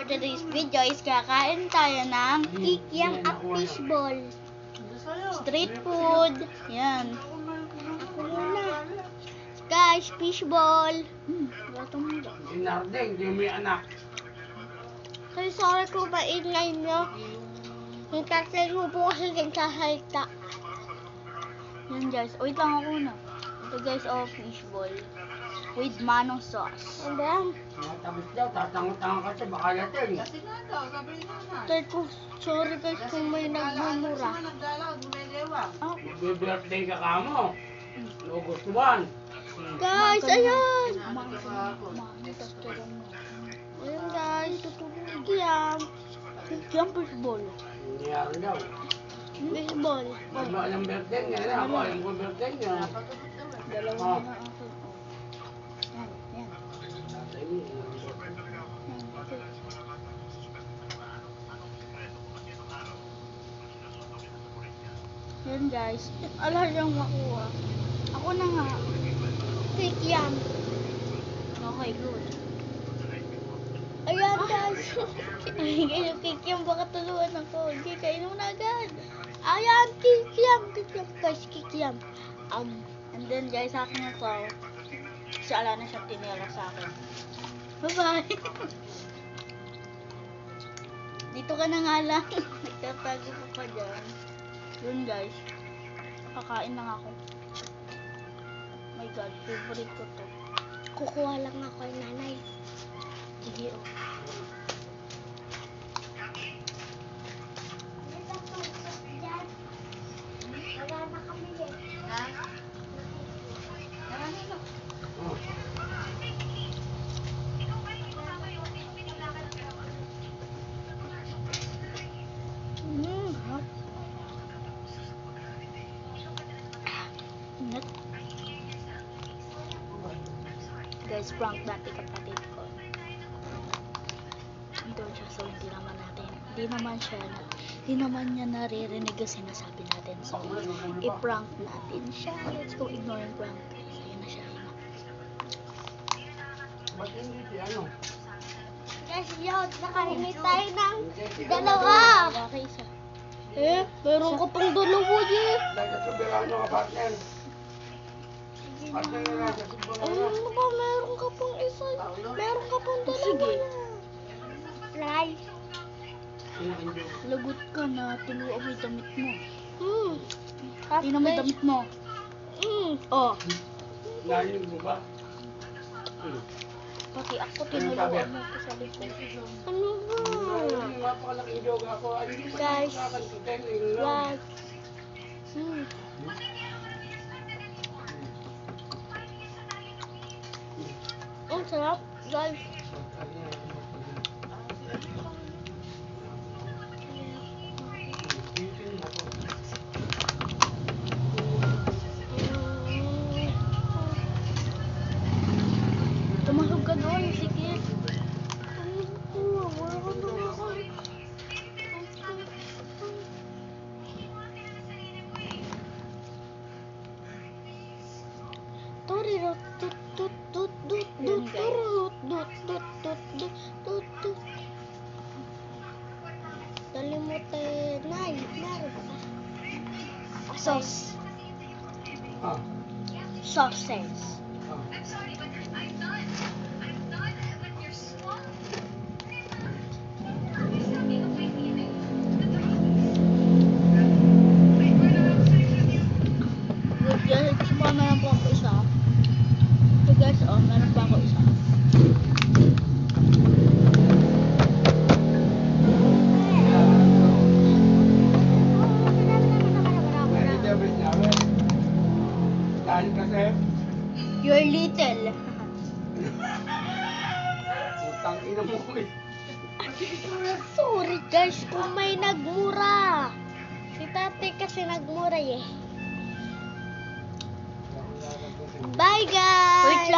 today's video is kakain tayo ng kikiam at fishball. Street food. Yan. Ako muna. Guys, fishball. Gatong mo. Sinarding, hindi mo yung anak. Sorry kung maingay nyo. Yung tatay mo po kasi nagsasalita. Yan guys. Wait lang ako na. Ito guys, fishball. With manong sauce. Ano ba yan? Tapos daw, tatango-tango kasi baka yatin. Kasi nga daw, sabi ni Nana. Tay ko, sorry guys kung may nagmumura. Kasi nagdalaw, gumelewa. Birthday ka kamo. August 1. Guys, ayan! Kahapon. Ayan guys, kikiam. Kikiam fishball. Nangyari daw. Fishball. Ano ang birthday niya? Ako, alam ko birthday niya. Dalawang na ako. Yan, yan. Tatay mo, Yan guys, ala siyang makuha. Ako na nga. Kikiam. Okay, good. Ayan guys. Ay, kikiam, baka tuluan ako. Hindi, kainin mo na agad. Ayan, kikiam. Kikiam guys, kikiam. And then guys, sa akin ito. Kasi ala na siya tinira sa akin. Bye-bye. Dito ka na nga lang. Nagtatago ko pa dyan. Yun guys. Kakain lang ako. My God, favorite ko to. Kukuha lang ako kay nanay. Sige, oh. Hot. Ingat. Guys, prank natin kapatid ko. Doon siya, so hindi naman niya naririnig yung sinasabi natin. So, i-prank natin siya. Let's go ignore yung prank. Guys, ayun na siya. ba't hindi si ano? Guys, yun, nakahingi tayo ng dalawa. Okay, isa. Meron ka pang dalawa eh. Dahil sa Soberano ka, partner. Partner na nasa Soberano. Ano ba, meron ka pang isa. Meron ka pang dalawa. Sige. Try. Lagot ka na, tinuwa mo yung damit mo. Tingnan mo yung damit mo. Oh. Narinig mo ba? Pati ako, tinuluan mo ko sa likod. Ano ba? Napakalaking joke ako. Hindi mo Guys. nakakantutin. What? Ang sarap, guys. Tumasog ka doon, sige. Dalimutin, Nay. Meron ba? Sauce. Ah. Sauces. Guys, meron pa ako isa. So guys, meron pa ako isa. Pwede David namin. Dahil kasi, You're little. utang ina mo ko eh. Sorry guys kung may nagmura. Si tatay kasi nagmura eh. Bye guys! Wait lang.